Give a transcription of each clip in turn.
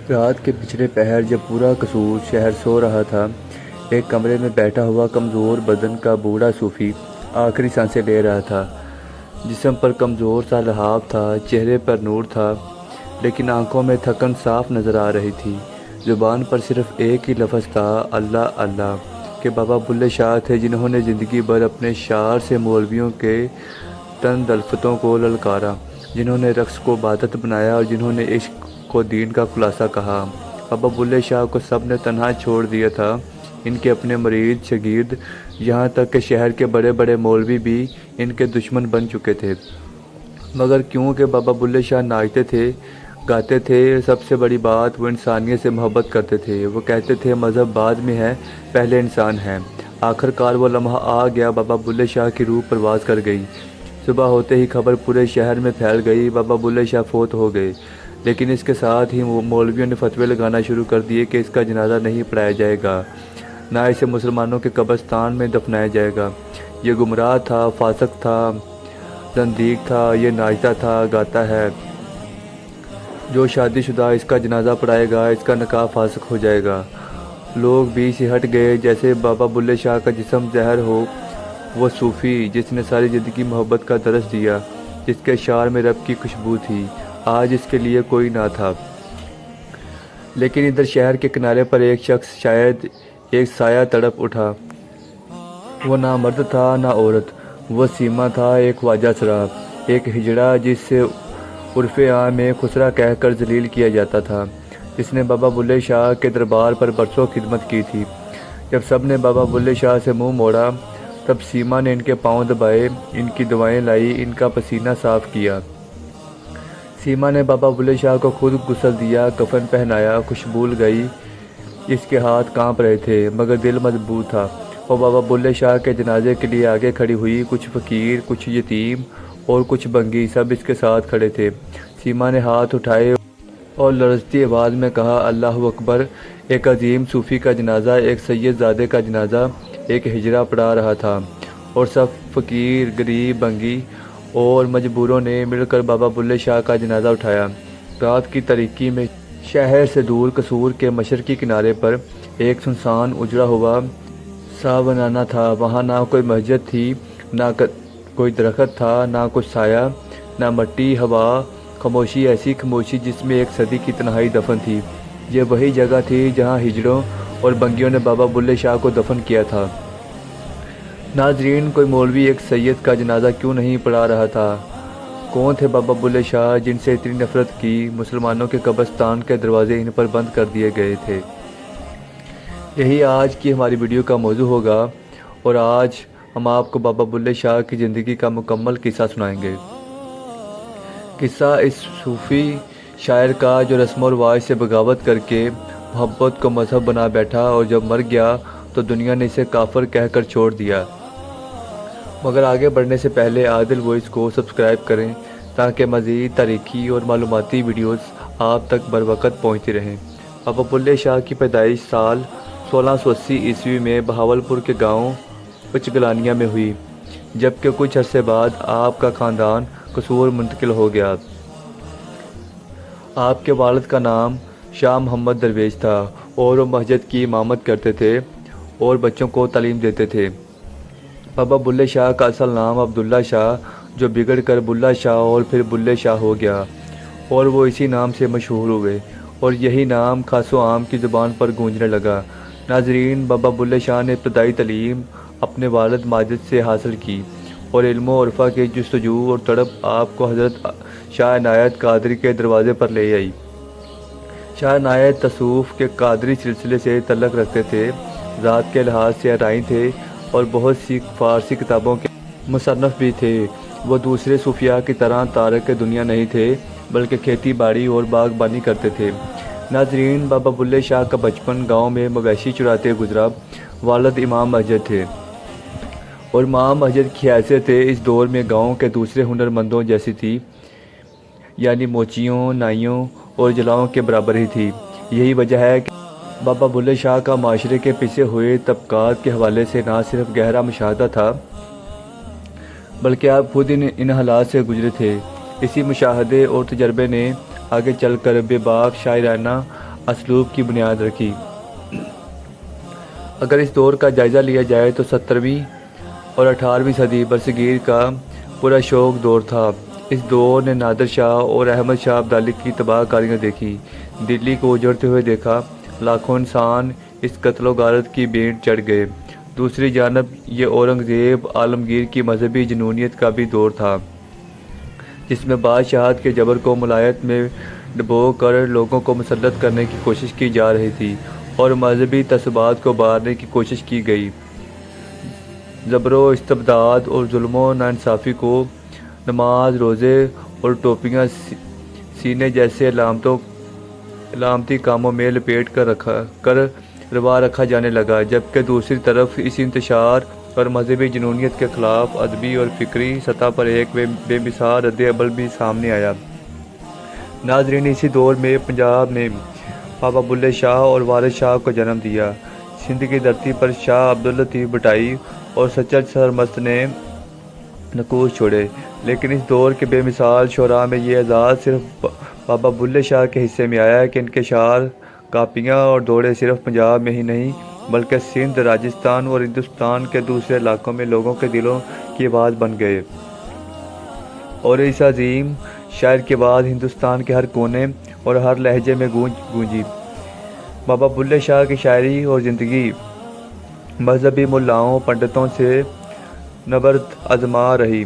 رات کے پچھلے پہر جب پورا قصور شہر سو رہا تھا، ایک کمرے میں بیٹھا ہوا کمزور بدن کا بوڑھا صوفی آخری سانسیں لے رہا تھا۔ جسم پر کمزور سا لحاف تھا، چہرے پر نور تھا، لیکن آنکھوں میں تھکن صاف نظر آ رہی تھی۔ زبان پر صرف ایک ہی لفظ تھا، اللہ اللہ۔ کہ بابا بلے شاہ تھے، جنہوں نے زندگی بھر اپنے شعر سے مولویوں کے تندلفتوں کو للکارا، جنہوں نے رقص کو عبادت بنایا اور جنہوں نے عشق کو دین کا خلاصہ کہا۔ بابا بلے شاہ کو سب نے تنہا چھوڑ دیا تھا، ان کے اپنے مرید شاگرد، یہاں تک کہ شہر کے بڑے بڑے مولوی بھی ان کے دشمن بن چکے تھے۔ مگر کیونکہ بابا بلے شاہ ناچتے تھے، گاتے تھے، سب سے بڑی بات وہ انسانیت سے محبت کرتے تھے۔ وہ کہتے تھے مذہب بعد میں ہے، پہلے انسان ہے۔ آخر کار وہ لمحہ آ گیا، بابا بلے شاہ کی روح پرواز کر گئی۔ صبح ہوتے ہی خبر پورے شہر میں پھیل گئی، بابا بلے شاہ فوت ہو گئے۔ لیکن اس کے ساتھ ہی مولویوں نے فتوے لگانا شروع کر دیے کہ اس کا جنازہ نہیں پڑھایا جائے گا، نہ اسے مسلمانوں کے قبرستان میں دفنایا جائے گا۔ یہ گمراہ تھا، فاسق تھا، زندیق تھا، یہ ناچتا تھا، گاتا ہے۔ جو شادی شدہ اس کا جنازہ پڑھائے گا، اس کا نکاح فاسق ہو جائے گا۔ لوگ بھی سے ہٹ گئے، جیسے بابا بلے شاہ کا جسم زہر ہو۔ وہ صوفی جس نے ساری زندگی محبت کا درس دیا، جس کے اشعار میں رب کی خوشبو تھی، آج اس کے لیے کوئی نہ تھا۔ لیکن ادھر شہر کے کنارے پر ایک شخص، شاید ایک سایہ تڑپ اٹھا۔ وہ نہ مرد تھا نہ عورت، وہ سیما تھا، ایک خواجہ سرا، ایک ہجڑا جس سے عرف عام میں خسرا کہہ کر ذلیل کیا جاتا تھا، جس نے بابا بلے شاہ کے دربار پر برسوں خدمت کی تھی۔ جب سب نے بابا بلے شاہ سے منہ موڑا، تب سیما نے ان کے پاؤں دبائے، ان کی دعائیں لائی، ان کا پسینہ صاف کیا۔ سیما نے بابا بلے شاہ کو خود غسل دیا، کفن پہنایا، خوشبو لگائی۔ اس کے ہاتھ کانپ رہے تھے، مگر دل مضبوط تھا۔ وہ بابا بلے شاہ کے جنازے کے لیے آگے کھڑی ہوئی، کچھ فقیر، کچھ یتیم اور کچھ بنگی، سب اس کے ساتھ کھڑے تھے۔ سیما نے ہاتھ اٹھائے اور لرزتی آواز میں کہا، اللہ اکبر۔ ایک عظیم صوفی کا جنازہ، ایک سید زادے کا جنازہ، ایک ہجڑا پڑھا رہا تھا، اور سب فقیر، غریب، بنگی اور مجبوروں نے مل کر بابا بلے شاہ کا جنازہ اٹھایا۔ رات کی تاریکی میں شہر سے دور قصور کے مشرقی کنارے پر ایک سنسان اجڑا ہوا سا بنانا تھا۔ وہاں نہ کوئی مسجد تھی، نہ کوئی درخت تھا، نہ کچھ سایہ، نہ مٹی، ہوا، خاموشی، ایسی خاموشی جس میں ایک صدی کی تنہائی دفن تھی۔ یہ وہی جگہ تھی جہاں ہجڑوں اور بنگیوں نے بابا بلے شاہ کو دفن کیا تھا۔ ناظرین، کوئی مولوی ایک سید کا جنازہ کیوں نہیں پڑھا رہا تھا؟ کون تھے بابا بلے شاہ جن سے اتنی نفرت کی؟ مسلمانوں کے قبرستان کے دروازے ان پر بند کر دیے گئے تھے۔ یہی آج کی ہماری ویڈیو کا موضوع ہوگا، اور آج ہم آپ کو بابا بلے شاہ کی زندگی کا مکمل قصہ سنائیں گے۔ قصہ اس صوفی شاعر کا جو رسم و رواج سے بغاوت کر کے محبت کو مذہب بنا بیٹھا، اور جب مر گیا تو دنیا نے اسے کافر کہہ کر چھوڑ دیا۔ مگر آگے بڑھنے سے پہلے عادل وائس کو سبسکرائب کریں تاکہ مزید تاریخی اور معلوماتی ویڈیوز آپ تک بر وقت پہنچتی رہیں۔ بابا بلے شاہ کی پیدائش سال 1680 عیسوی میں بہاولپور کے گاؤں پچگلانیہ میں ہوئی، جبکہ کچھ عرصے بعد آپ کا خاندان قصور منتقل ہو گیا۔ آپ کے والد کا نام شاہ محمد درویش تھا، اور وہ مسجد کی امامت کرتے تھے اور بچوں کو تعلیم دیتے تھے۔ بابا بلے شاہ کا اصل نام عبداللہ شاہ، جو بگڑ کر بلّہ شاہ اور پھر بلے شاہ ہو گیا، اور وہ اسی نام سے مشہور ہوئے، اور یہی نام خاص و عام کی زبان پر گونجنے لگا۔ ناظرین، بابا بلے شاہ نے ابتدائی تعلیم اپنے والد ماجد سے حاصل کی، اور علم و عرفہ کی جستجو اور تڑپ آپ کو حضرت شاہ عنایت قادری کے دروازے پر لے آئی۔ شاہ عنایت تصوف کے قادری سلسلے سے تعلق رکھتے تھے، ذات کے لحاظ سے ارائیں تھے، اور بہت سی فارسی کتابوں کے مصنف بھی تھے۔ وہ دوسرے صوفیاء کی طرح تارک دنیا نہیں تھے، بلکہ کھیتی باڑی اور باغبانی کرتے تھے۔ ناظرین، بابا بلے شاہ کا بچپن گاؤں میں مویشی چراتے گزرا۔ والد امام مسجد تھے اور ماں مسجد کی حیثیت اس دور میں گاؤں کے دوسرے ہنر مندوں جیسی تھی، یعنی موچیوں، نائیوں اور جلاؤں کے برابر ہی تھی۔ یہی وجہ ہے کہ بابا بلے شاہ کا معاشرے کے پسے ہوئے طبقات کے حوالے سے نہ صرف گہرا مشاہدہ تھا، بلکہ آپ خود ان حالات سے گزرے تھے۔ اسی مشاہدے اور تجربے نے آگے چل کر بے باک شاعرانہ اسلوب کی بنیاد رکھی۔ اگر اس دور کا جائزہ لیا جائے تو 17ویں اور 18ویں صدی برصغیر کا پورا شوق دور تھا۔ اس دور نے نادر شاہ اور احمد شاہ ابدالی کی تباہ کاریاں دیکھی، دلی کو اجڑتے ہوئے دیکھا، لاکھوں انسان اس قتل و غارت کی بھینٹ چڑھ گئے۔ دوسری جانب یہ اورنگزیب عالمگیر کی مذہبی جنونیت کا بھی دور تھا، جس میں بادشاہت کے جبر کو ملایت میں ڈبو کر لوگوں کو مسلط کرنے کی کوشش کی جا رہی تھی اور مذہبی تعصبات کو مارنے کی کوشش کی گئی۔ جبر و استبداد اور ظلم و ناانصافی کو نماز، روزے اور ٹوپیاں سینے جیسے علامتی کاموں میں لپیٹ کر روا رکھا جانے لگا، جبکہ دوسری طرف اس انتشار اور مذہبی جنونیت کے خلاف ادبی اور فکری سطح پر ایک بے مثال رد عمل بھی سامنے آیا۔ ناظرین، اسی دور میں پنجاب نے بابا بلے شاہ اور وارث شاہ کو جنم دیا۔ سندھ کی دھرتی پر شاہ عبداللطیف بھٹائی اور سچر سرمست نے نقوش چھوڑے، لیکن اس دور کے بے مثال شعراء میں یہ اعزاز صرف بابا بلے شاہ کے حصے میں آیا کہ ان کے شعر، کاپیاں اور دوڑے صرف پنجاب میں ہی نہیں بلکہ سندھ، راجستھان اور ہندوستان کے دوسرے علاقوں میں لوگوں کے دلوں کی آواز بن گئے، اور اس عظیم شاعر کی آواز ہندوستان کے ہر کونے اور ہر لہجے میں گونجی۔ بابا بلے شاہ کی شاعری اور زندگی مذہبی ملاؤں، پنڈتوں سے نبرد آزما رہی۔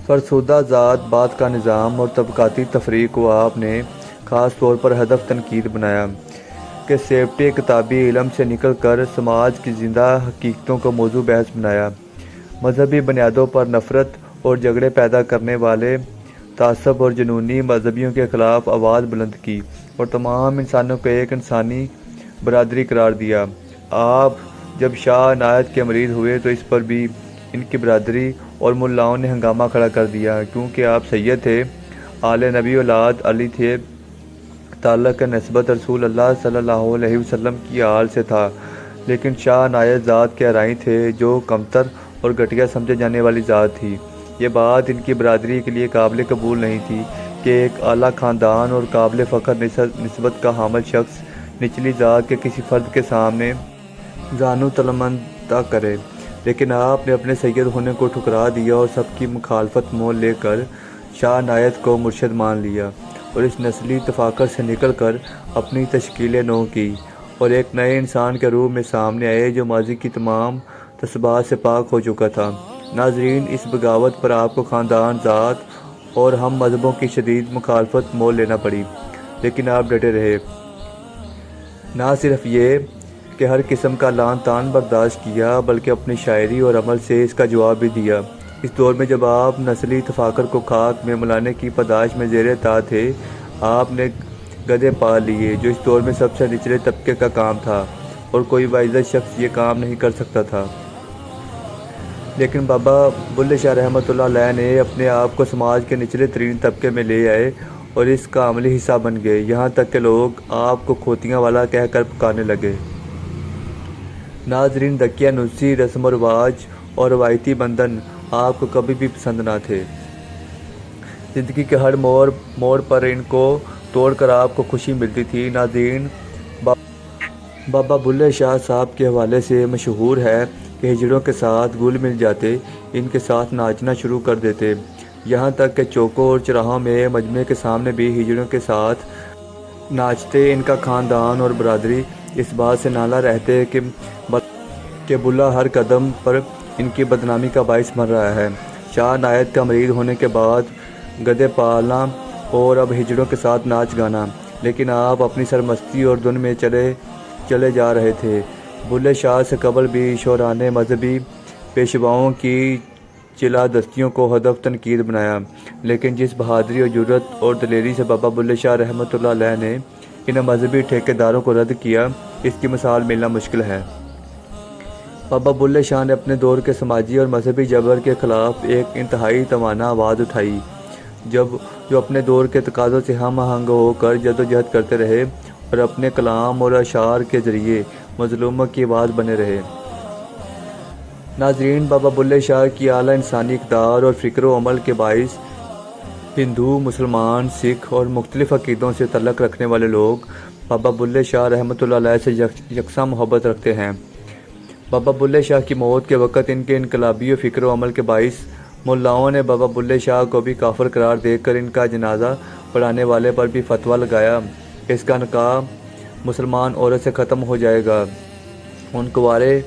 فرسودہ ذات پات کا نظام اور طبقاتی تفریق کو آپ نے خاص طور پر ہدف تنقید بنایا کہ سیپٹی کتابی علم سے نکل کر سماج کی زندہ حقیقتوں کو موضوع بحث بنایا، مذہبی بنیادوں پر نفرت اور جھگڑے پیدا کرنے والے تعصب اور جنونی مذہبیوں کے خلاف آواز بلند کی اور تمام انسانوں کو ایک انسانی برادری قرار دیا۔ آپ جب شاہ عنایت کے مرید ہوئے تو اس پر بھی ان کی برادری اور ملاؤں نے ہنگامہ کھڑا کر دیا، کیونکہ آپ سید تھے، آل نبی اولاد علی تھے، تعلق نسبت رسول اللہ صلی اللہ علیہ وسلم کی آل سے تھا، لیکن شاہ عنایت ذات کے ارائیں تھے جو کمتر اور گھٹیا سمجھے جانے والی ذات تھی۔ یہ بات ان کی برادری کے لیے قابل قبول نہیں تھی کہ ایک اعلیٰ خاندان اور قابل فخر نسبت کا حامل شخص نچلی ذات کے کسی فرد کے سامنے زانو تلمندہ کرے، لیکن آپ نے اپنے سید ہونے کو ٹھکرا دیا اور سب کی مخالفت مول لے کر شاہ عنایت کو مرشد مان لیا اور اس نسلی تفاخر سے نکل کر اپنی تشکیل نو کی اور ایک نئے انسان کے روپ میں سامنے آئے جو ماضی کی تمام تعصبات سے پاک ہو چکا تھا۔ ناظرین، اس بغاوت پر آپ کو خاندان، ذات اور ہم مذہبوں کی شدید مخالفت مول لینا پڑی، لیکن آپ ڈٹے رہے۔ نہ صرف یہ کہ ہر قسم کا لعن طعن برداشت کیا بلکہ اپنی شاعری اور عمل سے اس کا جواب بھی دیا۔ اس دور میں جب آپ نسلی تفاخر کو خاک میں ملانے کی پاداش میں زیر طاعت تھے، آپ نے گدھے پال لیے، جو اس دور میں سب سے نچلے طبقے کا کام تھا اور کوئی باعزت شخص یہ کام نہیں کر سکتا تھا۔ لیکن بابا بلے شاہ رحمۃ اللہ علیہ نے اپنے آپ کو سماج کے نچلے ترین طبقے میں لے آئے اور اس کا عملی حصہ بن گئے، یہاں تک کہ لوگ آپ کو کھوتیاں والا کہہ کر پکارنے لگے۔ ناظرین، دقیانوسی، رسم و رواج اور روایتی بندھن آپ کو کبھی بھی پسند نہ تھے۔ زندگی کے ہر موڑ پر ان کو توڑ کر آپ کو خوشی ملتی تھی۔ ناظرین، بابا بلے شاہ صاحب کے حوالے سے مشہور ہے کہ ہجڑوں کے ساتھ گل مل جاتے، ان کے ساتھ ناچنا شروع کر دیتے، یہاں تک کہ چوکوں اور چوراہوں میں مجمع کے سامنے بھی ہجڑوں کے ساتھ ناچتے۔ ان کا خاندان اور برادری اس بات سے نالاں رہتے کہ بلا ہر قدم پر ان کی بدنامی کا باعث بن رہا ہے۔ شاہ عنایت کا مرید ہونے کے بعد گدھے پالنا اور اب ہجڑوں کے ساتھ ناچ گانا، لیکن آپ اپنی سرمستی اور دھن میں چلے جا رہے تھے۔ بلے شاہ سے قبل بھی شعراء نے مذہبی پیشواؤں کی چلا دستیوں کو ہدف تنقید بنایا، لیکن جس بہادری اور جرأت اور دلیری سے بابا بلے شاہ رحمۃ اللہ علیہ نے ان مذہبی ٹھیکیداروں کو رد کیا، اس کی مثال ملنا مشکل ہے۔ بابا بلے شاہ نے اپنے دور کے سماجی اور مذہبی جبر کے خلاف ایک انتہائی توانا آواز اٹھائی، جو اپنے دور کے تقاضوں سے ہم آہنگ ہو کر جدوجہد کرتے رہے اور اپنے کلام اور اشعار کے ذریعے مظلوموں کی آواز بنے رہے۔ ناظرین، بابا بلے شاہ کی اعلیٰ انسانی اقدار اور فکر و عمل کے باعث ہندو، مسلمان، سکھ اور مختلف عقیدوں سے تعلق رکھنے والے لوگ بابا بلے شاہ رحمۃ اللہ علیہ سے یکساں محبت رکھتے ہیں۔ بابا بلے شاہ کی موت کے وقت ان کے انقلابی فکر و عمل کے باعث ملاؤں نے بابا بلے شاہ کو بھی کافر قرار دے کر ان کا جنازہ پڑھانے والے پر بھی فتویٰ لگایا۔ اس کا نکاح مسلمان عورت سے ختم ہو جائے گا، ان کنوارے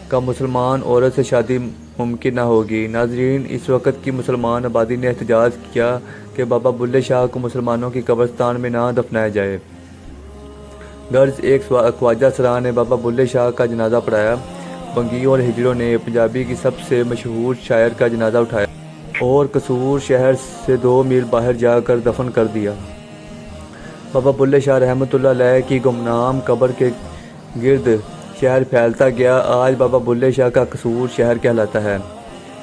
کا مسلمان عورت سے شادی ممکن نہ ہوگی۔ ناظرین، اس وقت کی مسلمان آبادی نے احتجاج کیا کہ بابا بلے شاہ کو مسلمانوں کی قبرستان میں نہ دفنایا جائے۔ غرض ایک خواجہ سرا نے بابا بلے شاہ کا جنازہ پڑھایا، بنگیوں اور ہجڑوں نے پنجابی کی سب سے مشہور شاعر کا جنازہ اٹھایا اور قصور شہر سے 2 میل باہر جا کر دفن کر دیا۔ بابا بلے شاہ رحمۃ اللہ علیہ کی گمنام قبر کے گرد شہر پھیلتا گیا۔ آج بابا بلے شاہ کا قصور شہر کہلاتا ہے۔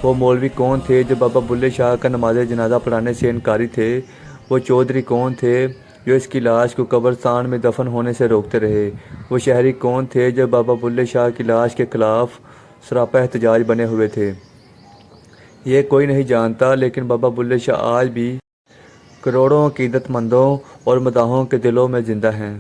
وہ مولوی کون تھے جو بابا بلے شاہ کا نماز جنازہ پڑھانے سے انکاری تھے؟ وہ چودھری کون تھے جو اس کی لاش کو قبرستان میں دفن ہونے سے روکتے رہے؟ وہ شہری کون تھے جو بابا بلے شاہ کی لاش کے خلاف سراپا احتجاج بنے ہوئے تھے؟ یہ کوئی نہیں جانتا، لیکن بابا بلے شاہ آج بھی کروڑوں عقیدت مندوں اور مداحوں کے دلوں میں زندہ ہیں۔